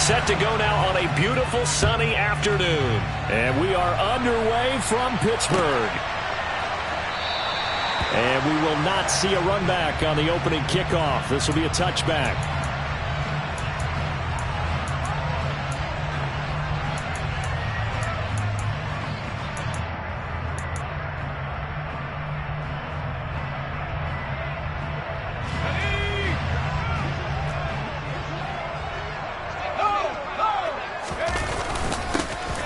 set to go now on a beautiful sunny afternoon. And we are underway from Pittsburgh. And we will not see a run back on the opening kickoff. This will be a touchback.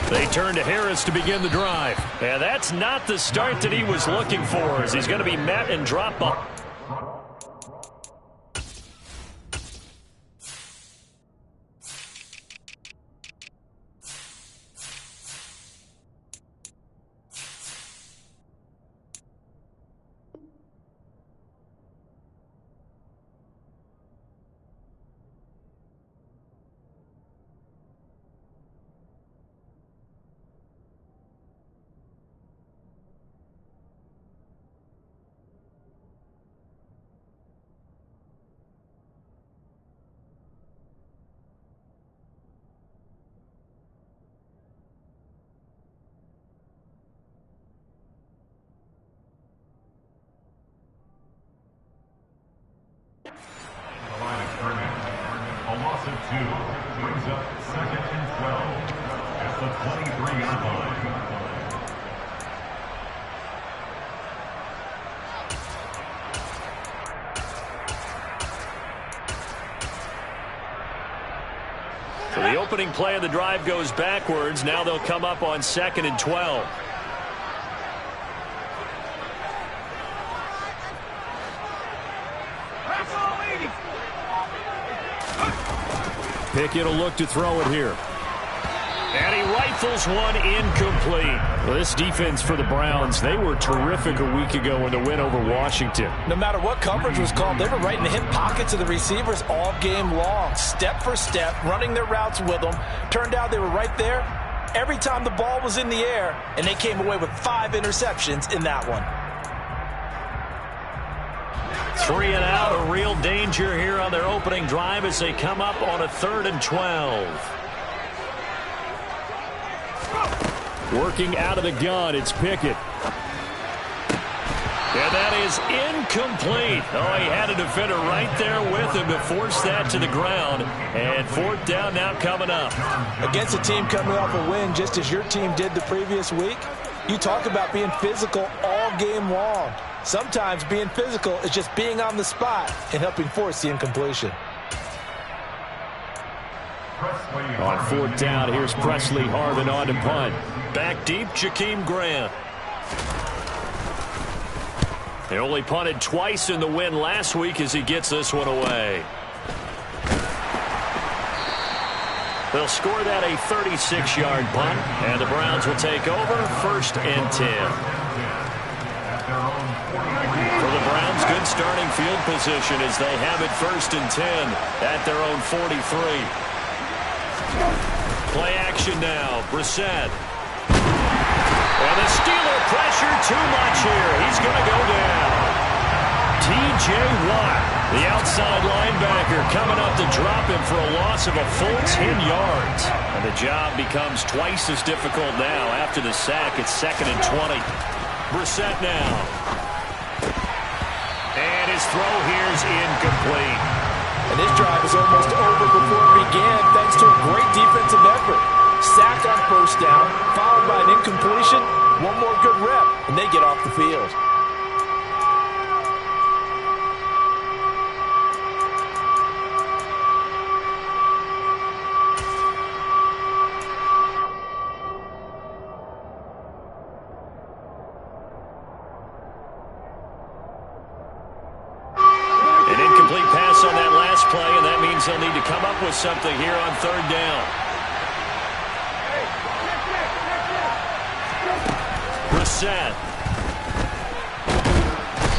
They turn to Harris to begin the drive. And that's not the start that he was looking for, as he's going to be met and dropped off. Brings up 2nd and 12 at the 23-yard line. So the opening play of the drive goes backwards. Now they'll come up on 2nd and 12. Pickett will look to throw it here. And he rifles one incomplete. Well, this defense for the Browns, they were terrific a week ago in the win over Washington. No matter what coverage was called, they were right in the hip pockets of the receivers all game long. Step for step, running their routes with them. Turned out they were right there every time the ball was in the air, and they came away with 5 interceptions in that one. 3 and out, a real danger here on their opening drive as they come up on a 3rd and 12. Working out of the gun, it's Pickett. And that is incomplete. Oh, he had a defender right there with him to force that to the ground. And 4th down now coming up. Against a team coming off a win just as your team did the previous week, you talk about being physical all game long. Sometimes being physical is just being on the spot and helping force the incompletion. On 4th down, here's Presley Harvin on to punt. Back deep, Jakeem Grant. They only punted twice in the win last week as he gets this one away. They'll score that a 36-yard punt, and the Browns will take over 1st and 10. For the Browns, good starting field position as they have it 1st and 10 at their own 43. Play action now, Brissett. And the Steeler pressure too much here. He's going to go down. T.J. Watt, the outside linebacker, coming up to drop him for a loss of a full 10 yards. And the job becomes twice as difficult now after the sack. It's 2nd and 20. Brissett now. And his throw here is incomplete. And this drive is almost over before it began thanks to a great defensive effort. Sack on 1st down, followed by an incompletion. One more good rep, and they get off the field. They'll need to come up with something here on 3rd down. Brissett.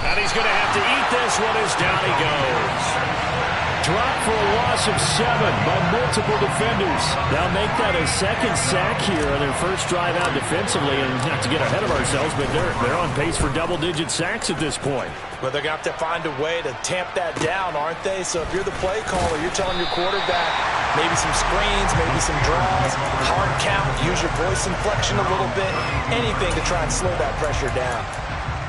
And he's going to have to eat this one as down he goes. Dropped for a loss of 7 by multiple defenders. Now make that a second sack here on their first drive out defensively. And not to get ahead of ourselves, but they're on pace for double-digit sacks at this point. Well, they're going to have to find a way to tamp that down, aren't they? So if you're the play caller, you're telling your quarterback maybe some screens, maybe some draws, hard count, use your voice inflection a little bit, anything to try and slow that pressure down.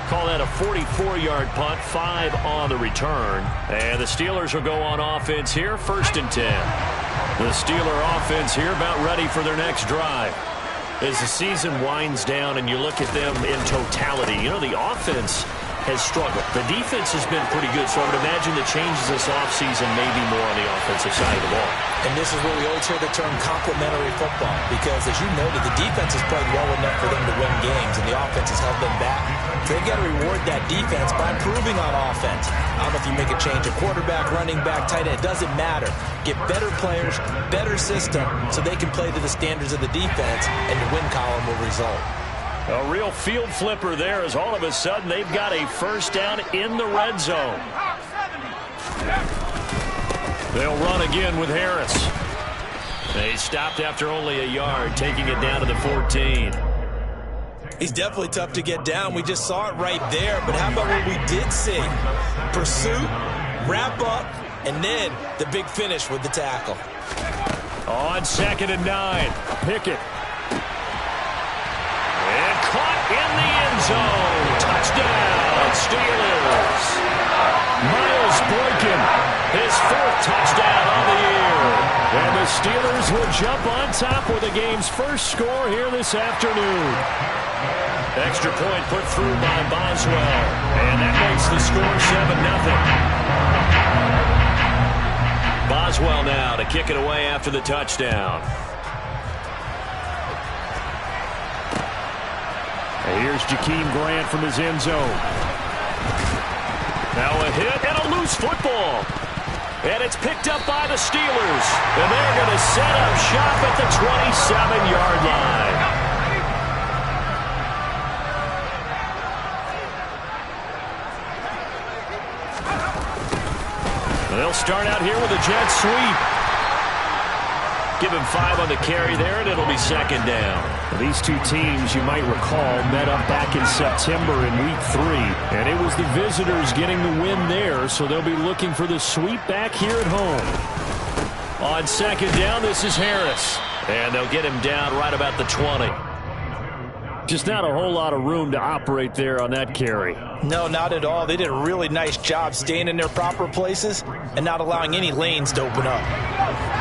Call that a 44-yard punt, 5 on the return. And the Steelers will go on offense here, 1st and 10. The Steeler offense here about ready for their next drive. As the season winds down and you look at them in totality, you know, the offense has struggled. The defense has been pretty good, so I would imagine the changes this offseason may be more on the offensive side of the ball. And this is where we always hear the term complementary football, because as you noted, the defense has played well enough for them to win games, and the offense has held them back. So they've got to reward that defense by improving on offense. I don't know if you make a change, a quarterback, running back, tight end, it doesn't matter. Get better players, better system, so they can play to the standards of the defense, and the win column will result. A real field flipper there as all of a sudden they've got a first down in the red zone. They'll run again with Harris. They stopped after only a yard, taking it down to the 14. He's definitely tough to get down. We just saw it right there. But how about what we did see? Pursuit, wrap up, and then the big finish with the tackle. On 2nd and 9, Pickett. And caught in the end zone. Touchdown, Steelers. Miles Boykin, his 4th touchdown on the year. And the Steelers will jump on top with the game's first score here this afternoon. Extra point put through by Boswell. And that makes the score 7-0. Boswell now to kick it away after the touchdown. Here's Jakeem Grant from his end zone. Now a hit and a loose football. And it's picked up by the Steelers. And they're going to set up shop at the 27-yard line. They'll start out here with a jet sweep. Give him 5 on the carry there, and it'll be 2nd down. These two teams, you might recall, met up back in September in Week 3, and it was the visitors getting the win there, so they'll be looking for the sweep back here at home. On 2nd down, this is Harris, and they'll get him down right about the 20. Just not a whole lot of room to operate there on that carry. No, not at all. They did a really nice job staying in their proper places and not allowing any lanes to open up.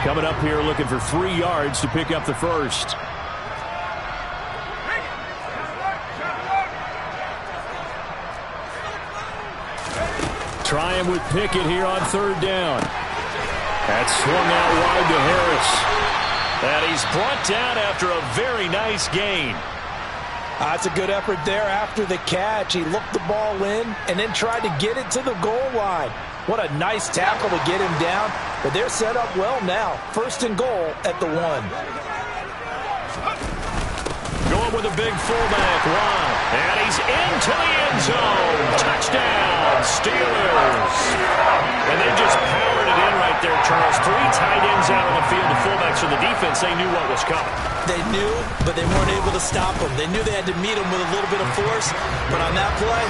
Coming up here looking for 3 yards to pick up the first. Trying with Pickett here on 3rd down. That's swung out wide to Harris. And he's brought down after a very nice gain. That's a good effort there after the catch. He looked the ball in and then tried to get it to the goal line. What a nice tackle to get him down. But they're set up well now. 1st and goal at the 1. Going with a big fullback. Wow. And he's into the end zone. Touchdown, Steelers. And they just powered it in right there, Charles. 3 tight ends out on the field. The fullbacks for the defense, they knew what was coming. They knew, but they weren't able to stop him. They knew they had to meet him with a little bit of force. But on that play,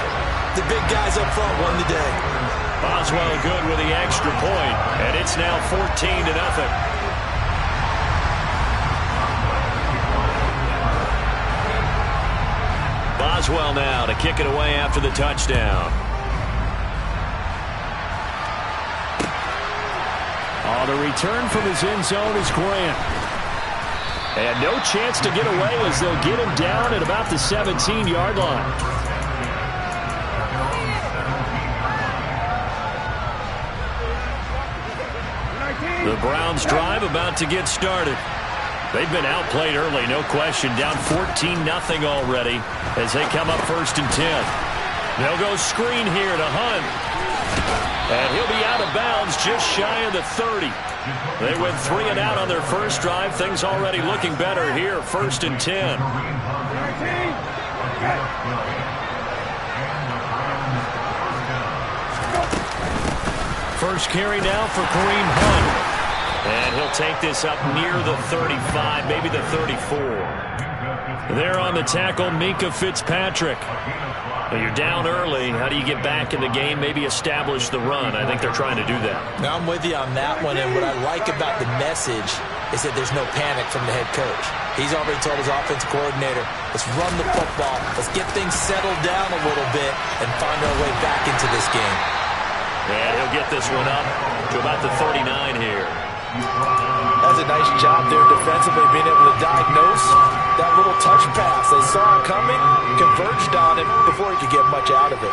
the big guys up front won the day. Boswell good with the extra point. And it's now 14-0. Boswell now to kick it away after the touchdown. On the return from his end zone is Grant. And no chance to get away as they'll get him down at about the 17-yard line. The Browns drive about to get started. They've been outplayed early, no question. Down 14-0 already as they come up 1st and 10. They'll go screen here to Hunt. And he'll be out of bounds just shy of the 30. They went 3 and out on their first drive. Things already looking better here, 1st and 10. First carry now for Kareem Hunt. And he'll take this up near the 35, maybe the 34. There on the tackle, Minkah Fitzpatrick. Well, you're down early. How do you get back in the game, maybe establish the run? I think they're trying to do that. Now, I'm with you on that one, and what I like about the message is that there's no panic from the head coach. He's already told his offensive coordinator, let's run the football, let's get things settled down a little bit, and find our way back into this game. And he'll get this one up to about the 39 here. That's a nice job there defensively, being able to diagnose that little touch pass. They saw it coming, converged on it before he could get much out of it.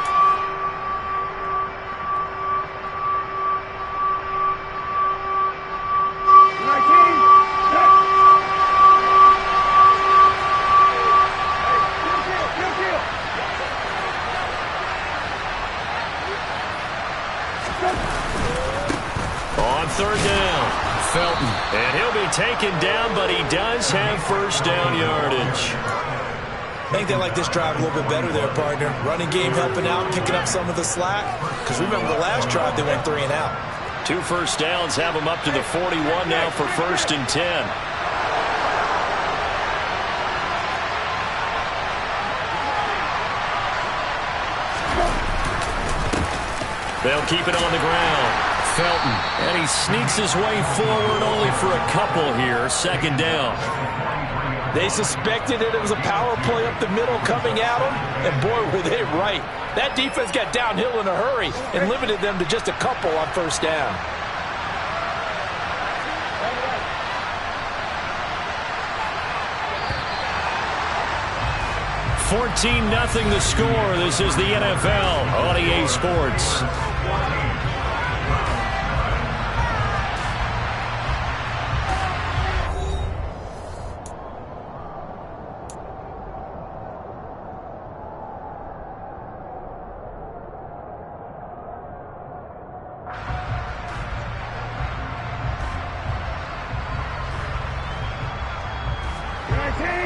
On third down, Felton. And he'll be taken down, but he does have first down yardage. I think they like this drive a little bit better there, partner. Running game helping out, picking up some of the slack. Because remember the last drive, they went 3 and out. 2 first downs have him up to the 41 now for first and 10. They'll keep it on the ground. Felton. And he sneaks his way forward only for a couple here. Second down. They suspected that it was a power play up the middle coming at them, and boy, were they right. That defense got downhill in a hurry and limited them to just a couple on first down. $14-0 the score. This is the NFL on EA Sports.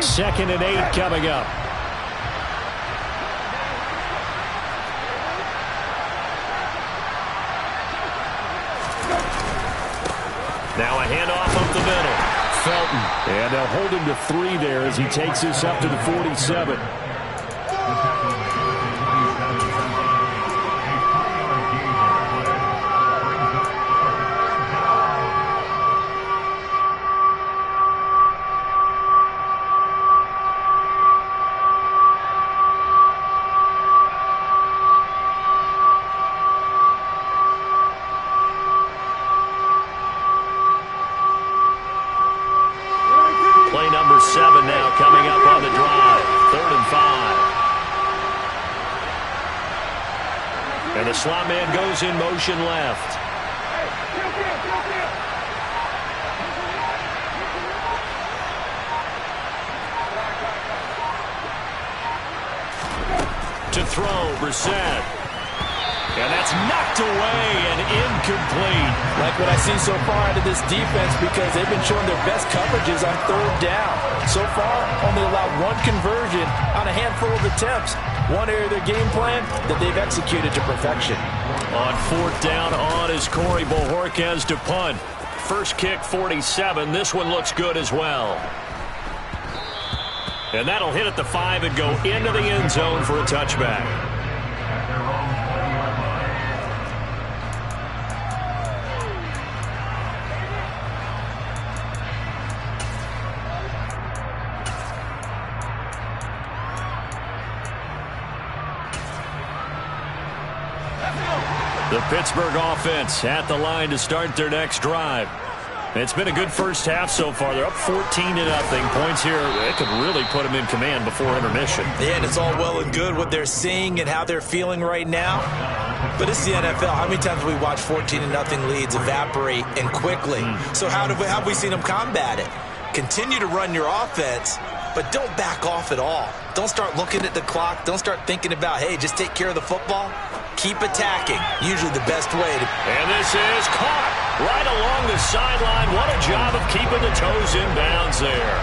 Second and 8 coming up. Now a handoff up the middle. Felton. And they'll hold him to 3 there as he takes this up to the 47. Play number 7 now coming up on the drive. 3rd and 5. And the slot man goes in motion left. To throw, Brissett. And that's knocked away and incomplete. Like what I see so far out of this defense, because they've been showing their best coverages on 3rd down. So far, only allowed 1 conversion on a handful of attempts. One area of their game plan that they've executed to perfection. On 4th down, on is Corey Bojorquez to punt. First kick, 47. This one looks good as well. And that'll hit at the 5 and go into the end zone for a touchback. The Pittsburgh offense at the line to start their next drive. It's been a good first half so far. They're up 14-0. Points here, it could really put them in command before intermission. Yeah, and it's all well and good what they're seeing and how they're feeling right now. But it's the NFL. How many times have we watched 14-0 leads evaporate and quickly? So how have we seen them combat it? Continue to run your offense, but don't back off at all. Don't start looking at the clock. Don't start thinking about, hey, just take care of the football. Keep attacking. Usually the best way to... And this is caught right along the sideline. What a job of keeping the toes in bounds there.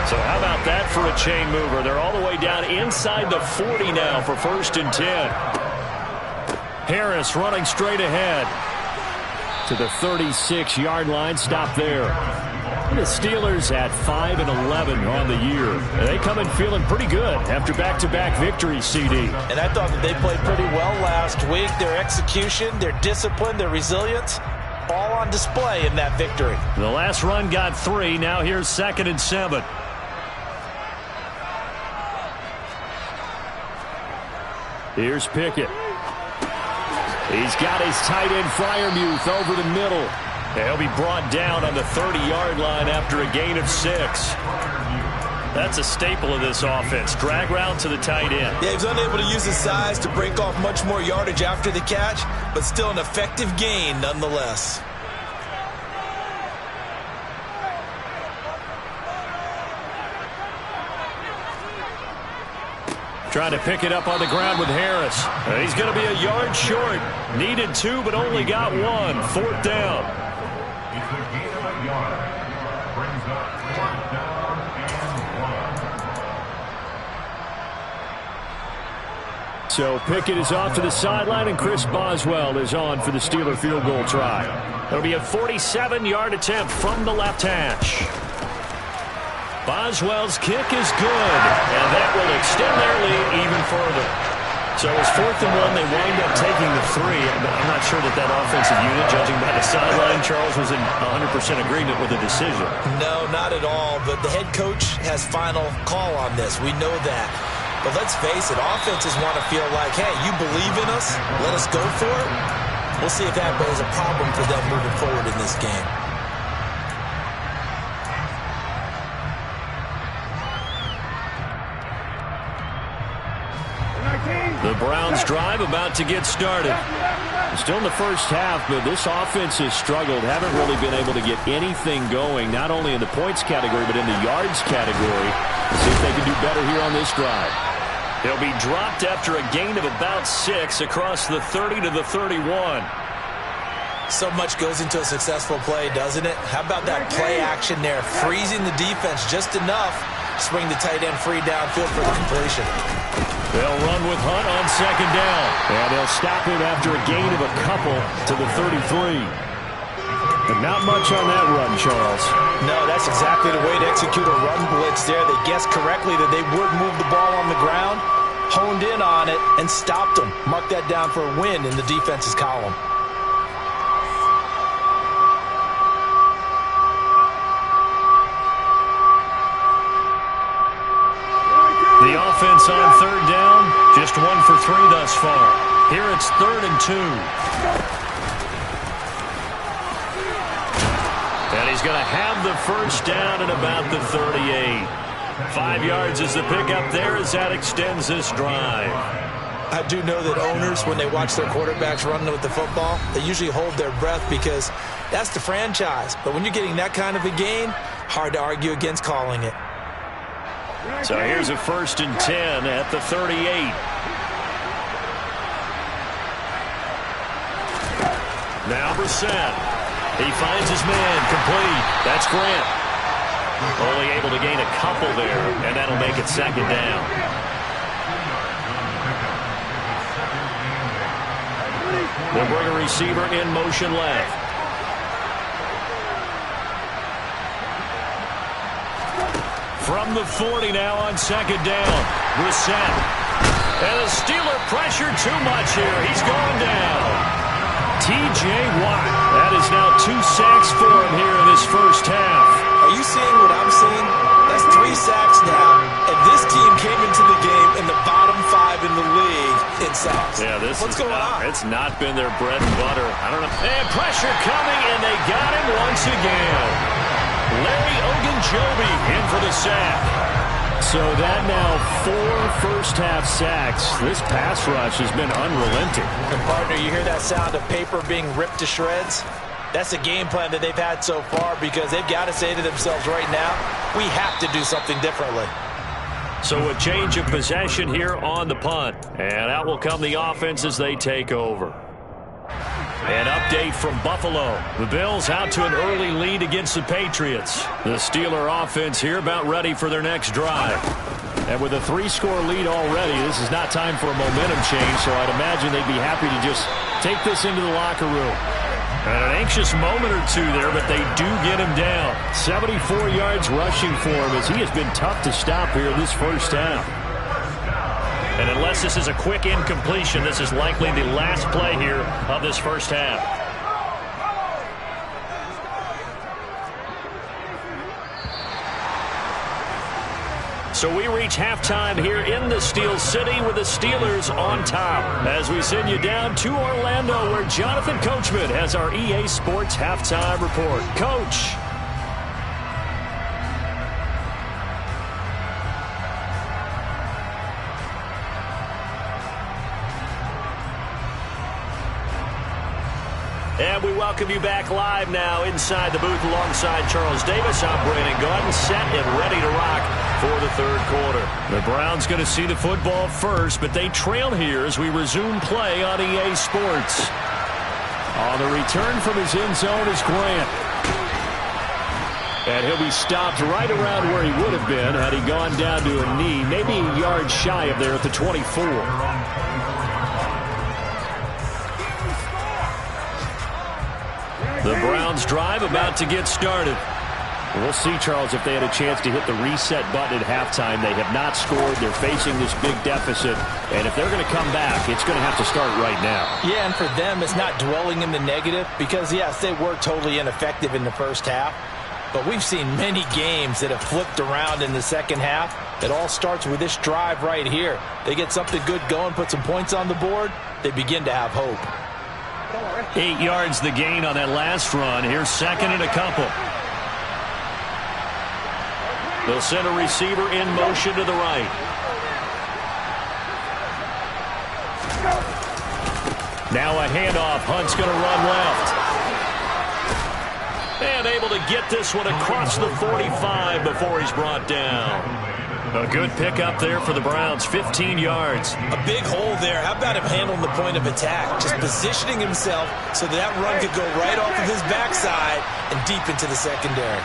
So how about that for a chain mover? They're all the way down inside the 40 now for 1st and 10. Harris running straight ahead. to the 36-yard line. Stop there. The Steelers at 5-11 on the year. They come in feeling pretty good after back-to-back victories, CD. And I thought that they played pretty well last week. Their execution, their discipline, their resilience, all on display in that victory. The last run got 3. Now here's 2nd and 7. Here's Pickett. He's got his tight end Freiermuth over the middle. He'll be brought down on the 30-yard line after a gain of 6. That's a staple of this offense. Drag route to the tight end. Yeah, he's unable to use his size to break off much more yardage after the catch, but still an effective gain nonetheless. Trying to pick it up on the ground with Harris. He's going to be a yard short. Needed 2, but only got 1. 4th down. It's a gain of a yard. Brings up 4th down and 1. So Pickett is off to the sideline, and Chris Boswell is on for the Steeler field goal try. It'll be a 47-yard attempt from the left hash. Boswell's kick is good, and that will extend their lead even further. So it's 4th and 1. They wind up taking the 3. I'm not sure that offensive unit, judging by the sideline, Charles, was in 100% agreement with the decision. No, not at all. But the head coach has final call on this. We know that. But let's face it, offenses want to feel like, hey, you believe in us, let us go for it. We'll see if that is a problem for them moving forward in this game. The Browns drive about to get started. Still in the first half, but this offense has struggled. Haven't really been able to get anything going, not only in the points category, but in the yards category. See if they can do better here on this drive. He'll be dropped after a gain of about 6 across the 30 to the 31. So much goes into a successful play, doesn't it? How about that play action there, freezing the defense just enough to swing the tight end free downfield for the completion. They'll run with Hunt on 2nd down. And they'll stop him after a gain of a couple to the 33. And not much on that run, Charles. No, that's exactly the way to execute a run blitz there. They guessed correctly that they would move the ball on the ground, honed in on it, and stopped them. Mark that down for a win in the defense's column. The offense on 3rd down, just 1 for 3 thus far. Here it's 3rd and 2. And he's going to have the first down at about the 38. 5 yards is the pickup there as that extends this drive. I do know that owners, when they watch their quarterbacks running with the football, they usually hold their breath because that's the franchise. But when you're getting that kind of a gain, hard to argue against calling it. So here's a 1st and 10 at the 38. Now Brissett. He finds his man complete. That's Grant. Only able to gain a couple there, and that'll make it 2nd down. They'll bring a receiver in motion left. From the 40 now on 2nd down. Brissett. And the Steeler pressure too much here. He's going down. T.J. Watt. That is now 2 sacks for him here in this first half. Are you seeing what I'm seeing? That's 3 sacks now. And this team came into the game in the bottom 5 in the league in sacks. Yeah, What's going on? It's not been their bread and butter. I don't know. And pressure coming, and they got him once again. Larry Ogunjobi in for the sack. So that now 4 first-half sacks. This pass rush has been unrelenting. And partner, you hear that sound of paper being ripped to shreds? That's the game plan that they've had so far because they've got to say to themselves right now, we have to do something differently. So a change of possession here on the punt. And out will come the offense as they take over. An update from Buffalo. The Bills out to an early lead against the Patriots. The Steeler offense here about ready for their next drive. And with a 3-score lead already, this is not time for a momentum change, so I'd imagine they'd be happy to just take this into the locker room. And an anxious moment or two there, but they do get him down. 74 yards rushing for him as he has been tough to stop here this first half. And unless this is a quick incompletion, this is likely the last play here of this first half. So we reach halftime here in the Steel City with the Steelers on top. As we send you down to Orlando, where Jonathan Coachman has our EA Sports halftime report. Coach. And we welcome you back live now inside the booth alongside Charles Davis. I'm Brandon Gaudin, set and ready to rock for the third quarter. The Browns going to see the football first, but they trail here as we resume play on EA Sports. On the return from his end zone is Grant. And he'll be stopped right around where he would have been had he gone down to a knee, maybe a yard shy of there at the 24. The Browns drive about to get started. We'll see, Charles, if they had a chance to hit the reset button at halftime. They have not scored. They're facing this big deficit. And if they're going to come back, it's going to have to start right now. Yeah, and for them, it's not dwelling in the negative because, yes, they were totally ineffective in the first half. But we've seen many games that have flipped around in the second half. It all starts with this drive right here. They get something good going, put some points on the board, they begin to have hope. 8 yards the gain on that last run. Here's second and a couple. They'll send a receiver in motion to the right. Now a handoff. Hunt's going to run left. And able to get this one across the 45 before he's brought down. A good pickup there for the Browns, 15 yards. A big hole there. How about him handling the point of attack? Just positioning himself so that run could go right off of his backside and deep into the secondary.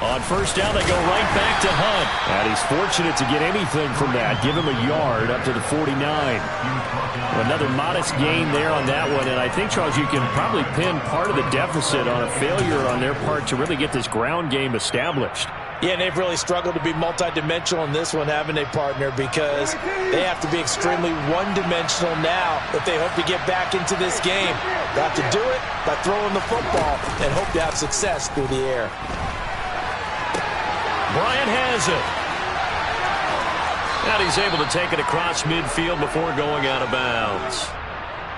On first down, they go right back to Hunt. And he's fortunate to get anything from that. Give him a yard up to the 49. Another modest gain there on that one. And I think, Charles, you can probably pin part of the deficit on a failure on their part to really get this ground game established. Yeah, and they've really struggled to be multidimensional in this one, haven't they, partner? Because they have to be extremely one-dimensional now if they hope to get back into this game. They have to do it by throwing the football and hope to have success through the air. Bryant has it. And he's able to take it across midfield before going out of bounds.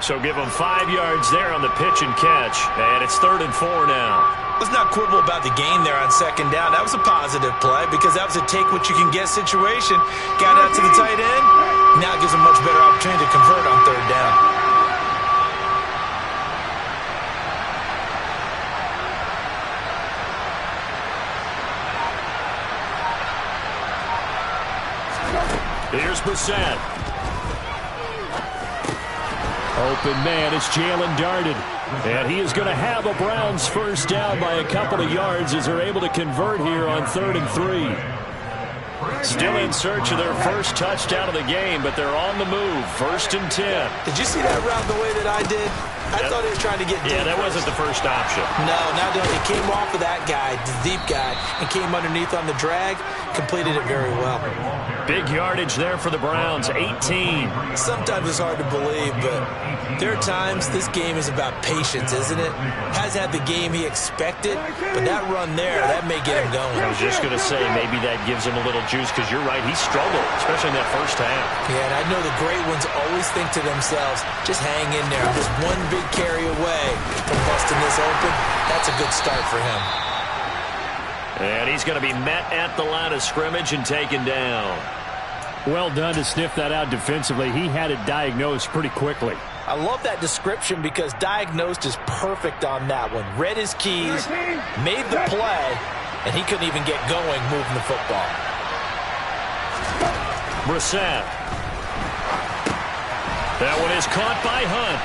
So give him 5 yards there on the pitch and catch. And it's 3rd and 4 now. Let's not quibble about the gain there on second down. That was a positive play because that was a take-what-you-can-get situation. Got out to the tight end. Now it gives him a much better opportunity to convert on 3rd down. Here's Brissett. Open man as Jalen darted. And he is going to have a Browns first down by a couple of yards as they're able to convert here on 3rd and 3. Still in search of their first touchdown of the game, but they're on the move. 1st and 10. Did you see that route the way that I did? I thought he was trying to get deep. Yeah, that wasn't the first option. No, not doing it. He came off of that guy, the deep guy, and came underneath on the drag. Completed it very well. Big yardage there for the Browns, 18. Sometimes it's hard to believe, but there are times this game is about patience, isn't it? Has had the game he expected, but that run there, that may get him going. I was just going to say, maybe that gives him a little juice, because you're right, he struggled, especially in that first half. Yeah, and I know the great ones always think to themselves, just hang in there. I'm just one big carry away from busting this open. That's a good start for him. And he's going to be met at the line of scrimmage and taken down. Well done to sniff that out defensively. He had it diagnosed pretty quickly. I love that description because diagnosed is perfect on that one. Read his keys, made the play, and he couldn't even get going moving the football. Brissett. That one is caught by Hunt.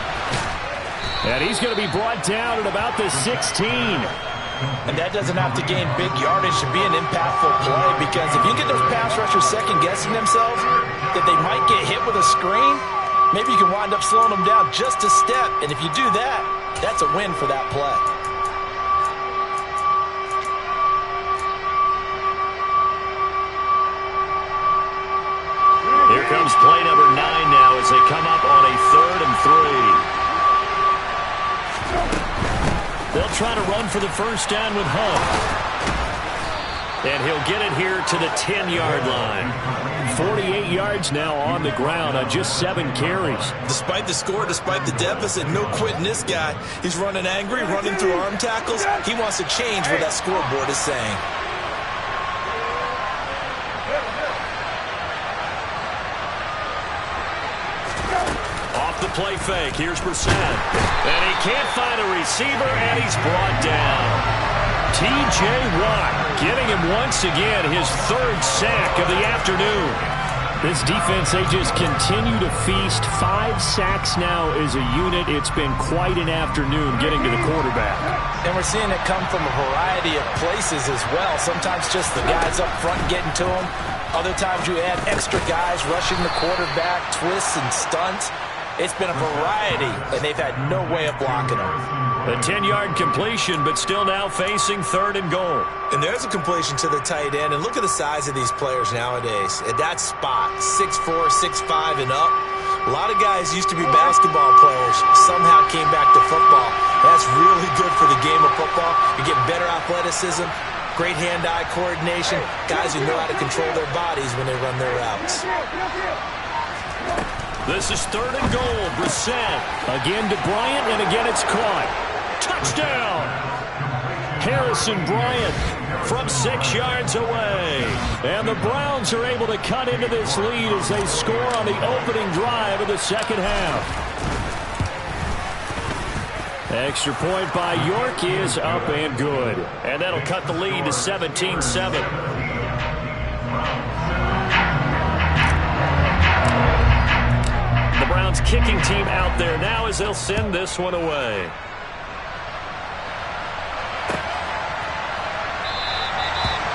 And he's going to be brought down at about the 16. And that doesn't have to gain big yardage to be an impactful play, because if you get those pass rushers second-guessing themselves that they might get hit with a screen, Maybe you can wind up slowing them down just a step, and if you do that, that's a win for that play. Here comes play number 9 now as they come up on a 3rd and 3. They'll try to run for the first down with Hunt. And he'll get it here to the 10-yard line. 48 yards now on the ground on just 7 carries. Despite the score, despite the deficit, no quitting this guy. He's running angry, running through arm tackles. He wants to change what that scoreboard is saying. Off the play fake, here's Brissett. And he can't find a receiver, and he's brought down. T.J. Watt getting him once again his 3rd sack of the afternoon. This defense, they just continue to feast. 5 sacks now as a unit. It's been quite an afternoon getting to the quarterback. And we're seeing it come from a variety of places as well. Sometimes just the guys up front getting to him. Other times you add extra guys rushing the quarterback, twists and stunts. It's been a variety, and they've had no way of blocking him. A 10-yard completion, but still now facing 3rd and goal. And there's a completion to the tight end. And look at the size of these players nowadays. At that spot, 6'4", 6'5", and up. A lot of guys used to be basketball players, somehow came back to football. That's really good for the game of football. You're getting better athleticism, great hand-eye coordination, guys who know how to control their bodies when they run their routes. This is 3rd and goal. Brissett again to Bryant, and again it's caught. Touchdown! Harrison Bryant from 6 yards away. And the Browns are able to cut into this lead as they score on the opening drive of the second half. Extra point by York is up and good. And that'll cut the lead to 17-7. The Browns kicking team out there now as they'll send this one away.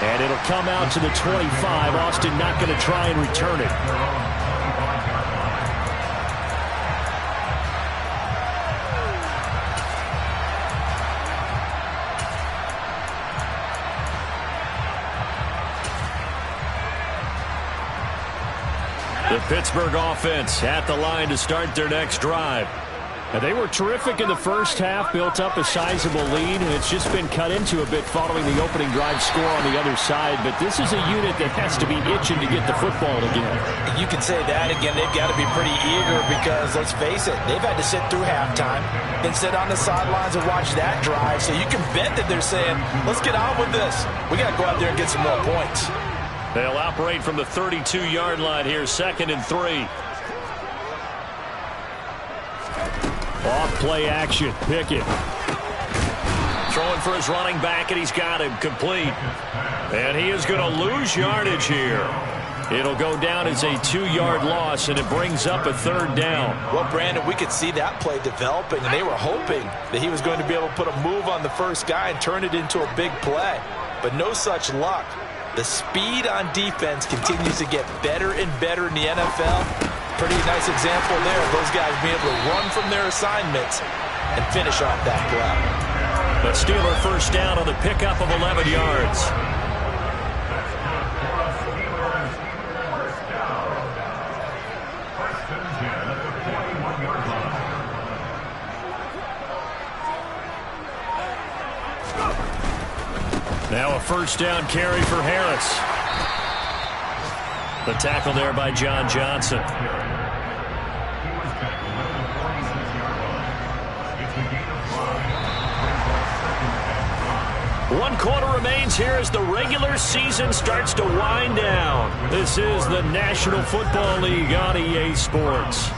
And it'll come out to the 25. Austin not going to try and return it. The Pittsburgh offense at the line to start their next drive. And they were terrific in the first half, built up a sizable lead, and it's just been cut into a bit following the opening drive score on the other side. But this is a unit that has to be itching to get the football again. You can say that again. They've got to be pretty eager because, let's face it, they've had to sit through halftime and sit on the sidelines and watch that drive. So you can bet that they're saying, let's get on with this. We got to go out there and get some more points. They'll operate from the 32-yard line here, 2nd and 3. Off play action. Pickett throwing for his running back, and he's got him complete. And he is going to lose yardage here. It'll go down as a 2-yard loss, and it brings up a 3rd down. Well, Brandon, we could see that play developing, and they were hoping that he was going to be able to put a move on the first guy and turn it into a big play. But no such luck. The speed on defense continues to get better and better in the NFL. Pretty nice example there of those guys being able to run from their assignments and finish off that play. The Steeler first down on the pickup of 11 yards. Now a first down carry for Harris. The tackle there by John Johnson. One quarter remains here as the regular season starts to wind down. This is the National Football League on EA Sports.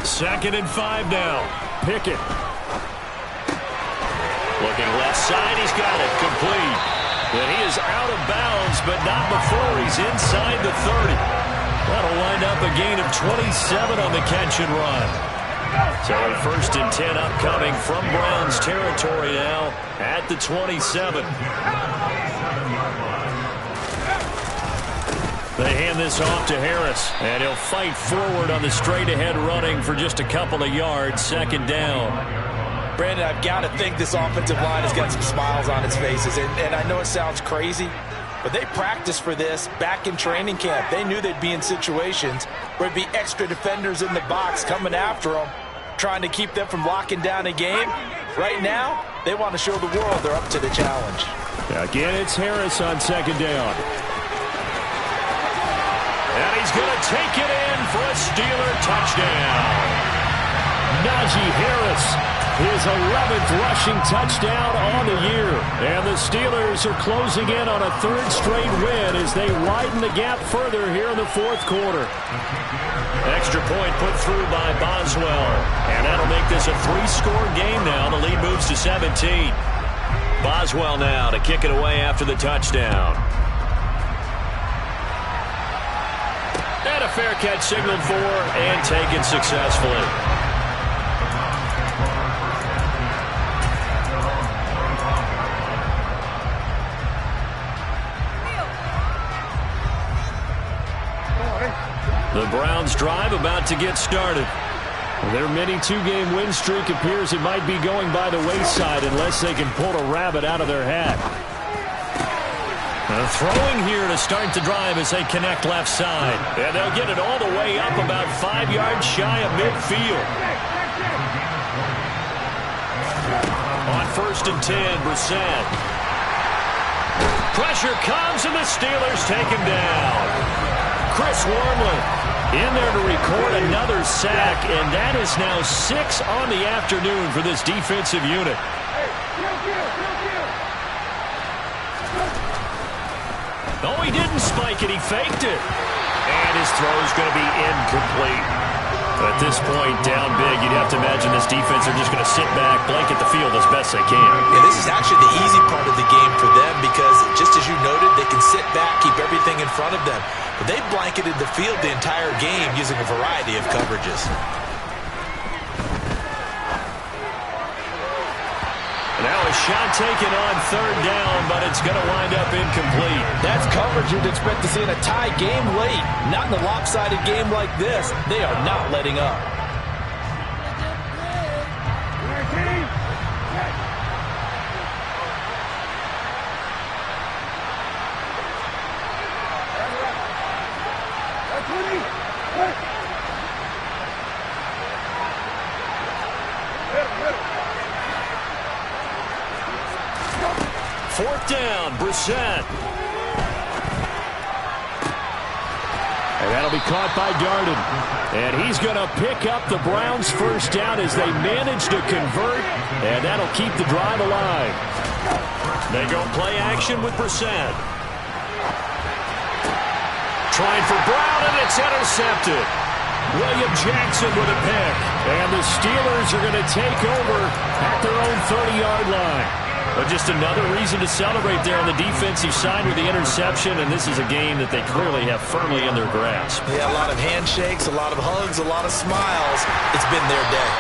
Second and 5 now. Pickett. Looking left side, he's got it complete. And he is out of bounds, but not before he's inside the 30. That'll wind up a gain of 27 on the catch and run. So a 1st and 10 upcoming from Browns territory now at the 27. They hand this off to Harris, and he'll fight forward on the straight-ahead running for just a couple of yards, 2nd down. Brandon, I've got to think this offensive line has got some smiles on its faces, and I know it sounds crazy, but they practiced for this back in training camp. They knew they'd be in situations where there'd be extra defenders in the box coming after them, trying to keep them from locking down a game. Right now, they want to show the world they're up to the challenge. Again, it's Harris on 2nd down. And he's going to take it in for a Steeler touchdown. Najee Harris, his 11th rushing touchdown on the year. And the Steelers are closing in on a 3rd straight win as they widen the gap further here in the 4th quarter. Extra point put through by Boswell. And that'll make this a 3-score game now. The lead moves to 17. Boswell now to kick it away after the touchdown. And a fair catch signaled for and taken successfully. The Browns drive about to get started. Their mini 2-game win streak appears it might be going by the wayside unless they can pull a rabbit out of their hat. Throwing here to start the drive as they connect left side. And they'll get it all the way up about 5 yards shy of midfield. On 1st and 10, Brissett. Pressure comes and the Steelers take him down. Chris Wormley in there to record another sack, and that is now 6 on the afternoon for this defensive unit. Oh, he didn't spike it. He faked it. And his throw's going to be incomplete. At this point, down big, you'd have to imagine this defense are just going to sit back, blanket the field as best they can. Yeah, this is actually the easy part of the game for them because, just as you noted, they can sit back, keep everything in front of them. But they blanketed the field the entire game using a variety of coverages. Now a shot taken on 3rd down, but it's going to wind up incomplete. That's coverage you'd expect to see in a tie game late. Not in a lopsided game like this. They are not letting up. Fourth down, Brissett. And that'll be caught by Darden. And he's going to pick up the Browns' first down as they manage to convert. And that'll keep the drive alive. They go play action with Brissett. Trying for Brown, and it's intercepted. William Jackson with a pick. And the Steelers are going to take over at their own 30-yard line. But just another reason to celebrate there on the defensive side with the interception, and this is a game that they clearly have firmly in their grasp. Yeah, a lot of handshakes, a lot of hugs, a lot of smiles. It's been their day.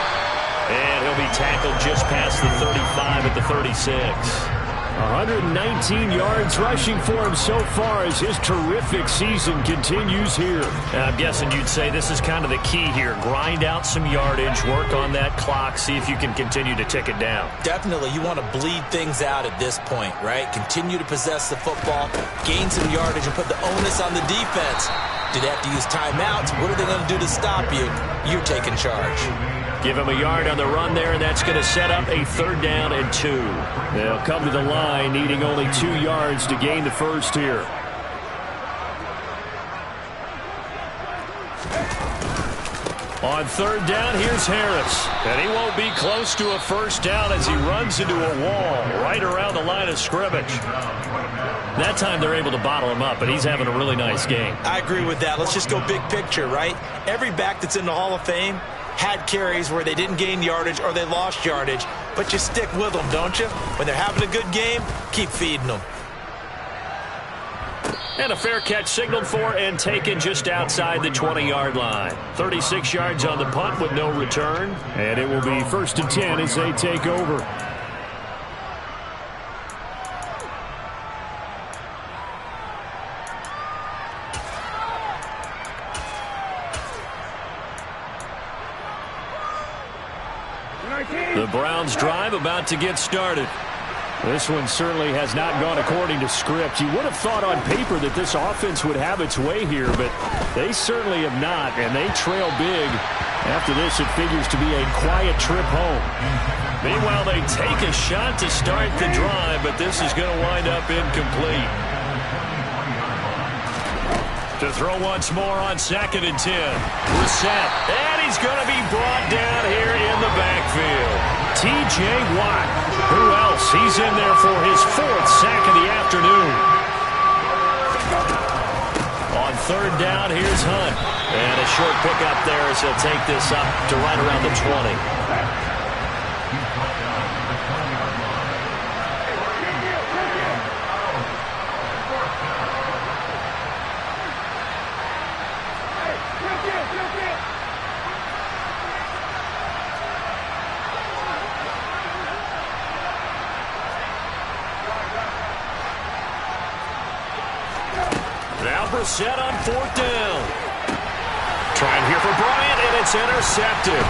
And he'll be tackled just past the 35 at the 36. 119 yards rushing for him so far as his terrific season continues here. I'm guessing you'd say this is kind of the key here. Grind out some yardage, work on that clock, see if you can continue to tick it down. Definitely. You want to bleed things out at this point, right? Continue to possess the football, gain some yardage, and put the onus on the defense. Do they have to use timeouts? What are they going to do to stop you? You're taking charge. Give him a yard on the run there, and that's going to set up a 3rd down and 2. They'll come to the line needing only 2 yards to gain the first here. On 3rd down, here's Harris. And he won't be close to a first down as he runs into a wall right around the line of scrimmage. That time they're able to bottle him up, but he's having a really nice game. I agree with that. Let's just go big picture, right? Every back that's in the Hall of Fame had carries where they didn't gain yardage or they lost yardage, but you stick with them, don't you? When they're having a good game, keep feeding them. And a fair catch signaled for and taken just outside the 20-yard line. 36 yards on the punt with no return. And it will be 1st and 10 as they take over. The Browns drive about to get started. This one certainly has not gone according to script. You would have thought on paper that this offense would have its way here, but they certainly have not, and they trail big. After this, it figures to be a quiet trip home. Meanwhile, they take a shot to start the drive, but this is going to wind up incomplete. To throw once more on 2nd and 10. Brissett, and he's going to be brought down here in the backfield. T.J. Watt. Who else? He's in there for his 4th sack of the afternoon. On 3rd down, here's Hunt. And a short pickup there as he'll take this up to right around the 20. Brissett on 4th down. Trying here for Bryant, and it's intercepted.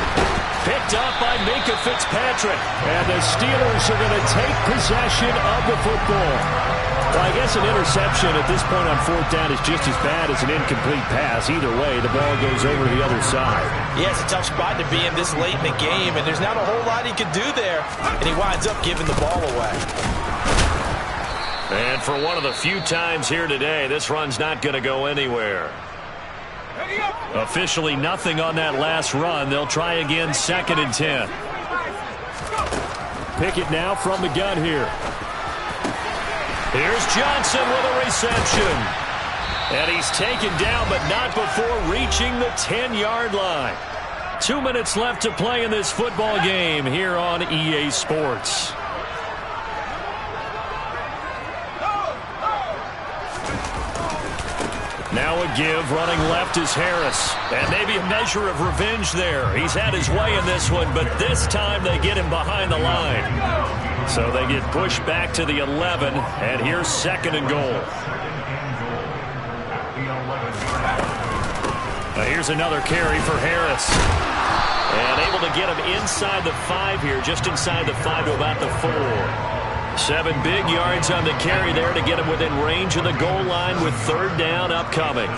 Picked up by Minka Fitzpatrick. And the Steelers are going to take possession of the football. Well, I guess an interception at this point on 4th down is just as bad as an incomplete pass. Either way, the ball goes over to the other side. Yeah, it's a tough spot to be in this late in the game, and there's not a whole lot he could do there. And he winds up giving the ball away. And for one of the few times here today, this run's not going to go anywhere. Officially nothing on that last run. They'll try again 2nd and 10. Pickett now from the gun here. Here's Johnson with a reception. And he's taken down, but not before reaching the 10-yard line. 2 minutes left to play in this football game here on EA Sports. Now a give, running left is Harris. And maybe a measure of revenge there. He's had his way in this one, but this time they get him behind the line. So they get pushed back to the 11, and here's 2nd and goal. Here's another carry for Harris. And able to get him inside the 5 here, just inside the 5 to about the 4. 7 big yards on the carry there to get him within range of the goal line with 3rd down upcoming.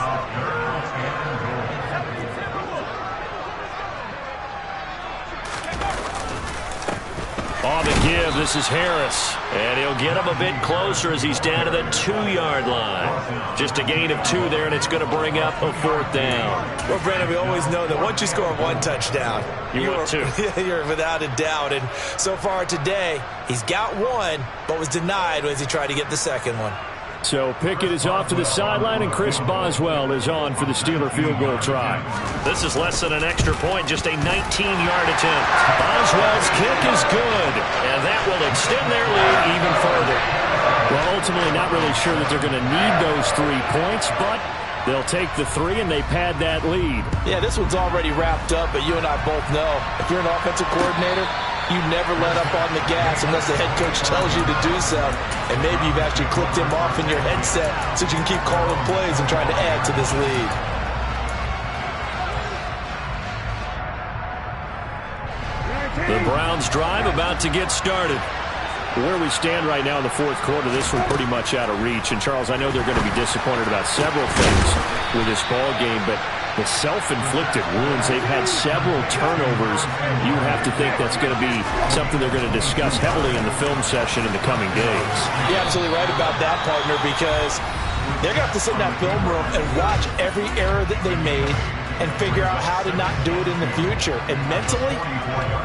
On the give, this is Harris. And he'll get him a bit closer as he's down to the 2-yard line. Just a gain of 2 there, and it's going to bring up a 4th down. Well, Brandon, we always know that once you score 1 touchdown, you're 2. You're without a doubt. And so far today, he's got 1, but was denied as he tried to get the 2nd one. So Pickett is off to the sideline, and Chris Boswell is on for the Steeler field goal try. This is less than an extra point, just a 19-yard attempt. Boswell's kick is good, and that will extend their lead even further. Well, ultimately not really sure that they're going to need those 3 points, but they'll take the 3 and they pad that lead. Yeah, this one's already wrapped up, but you and I both know if you're an offensive coordinator, you never let up on the gas unless the head coach tells you to do so. And maybe you've actually clicked him off in your headset so you can keep calling plays and trying to add to this lead. The Browns drive about to get started. Where we stand right now in the 4th quarter, this one pretty much out of reach. And, Charles, I know they're going to be disappointed about several things with this ball game, but the self-inflicted wounds, they've had several turnovers. You have to think that's going to be something they're going to discuss heavily in the film session in the coming days. You're absolutely right about that, partner, because they're going to have to sit in that film room and watch every error that they made and figure out how to not do it in the future. And mentally,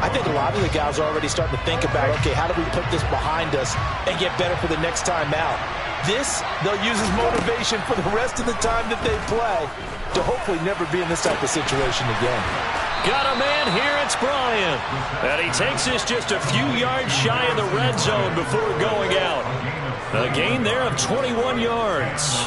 I think a lot of the guys are already starting to think about, okay, how do we put this behind us and get better for the next time out? This, they'll use as motivation for the rest of the time that they play to hopefully never be in this type of situation again. Got a man here, it's Bryant. And he takes this just a few yards shy of the red zone before going out. A gain there of 21 yards.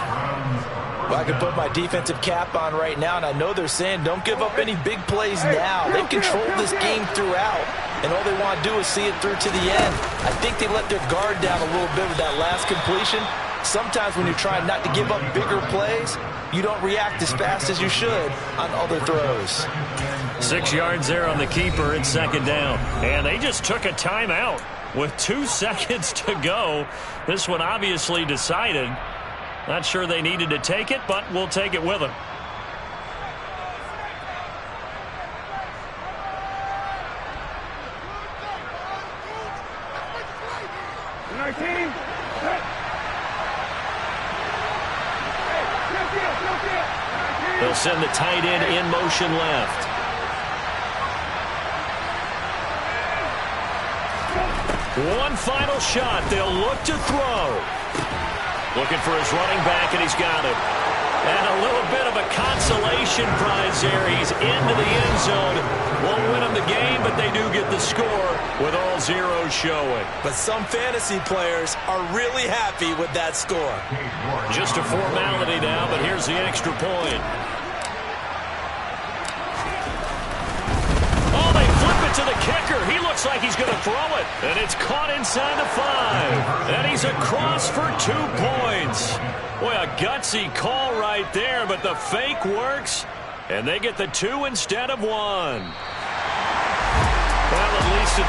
Well, I can put my defensive cap on right now, and I know they're saying don't give up any big plays now. They've controlled this game throughout, and all they want to do is see it through to the end. I think they let their guard down a little bit with that last completion. Sometimes when you're trying not to give up bigger plays, you don't react as fast as you should on other throws. 6 yards there on the keeper. It's second down. And they just took a timeout with 2 seconds to go. This one obviously decided. Not sure they needed to take it, but we'll take it with them. They'll send the tight end in motion left. One final shot. They'll look to throw. Looking for his running back, and he's got it. And a little bit of a consolation prize there. He's into the end zone. Won't win him the game, but they do get the score with all zeros showing. But some fantasy players are really happy with that score. Just a formality now, but here's the extra point. Oh, they flip it to the kicker. He looks like he's going to throw it. And it's caught inside the 5. And he's across for 2 points. Boy, a gutsy call right there, but the fake works. And they get the 2 instead of 1. Well, at least at the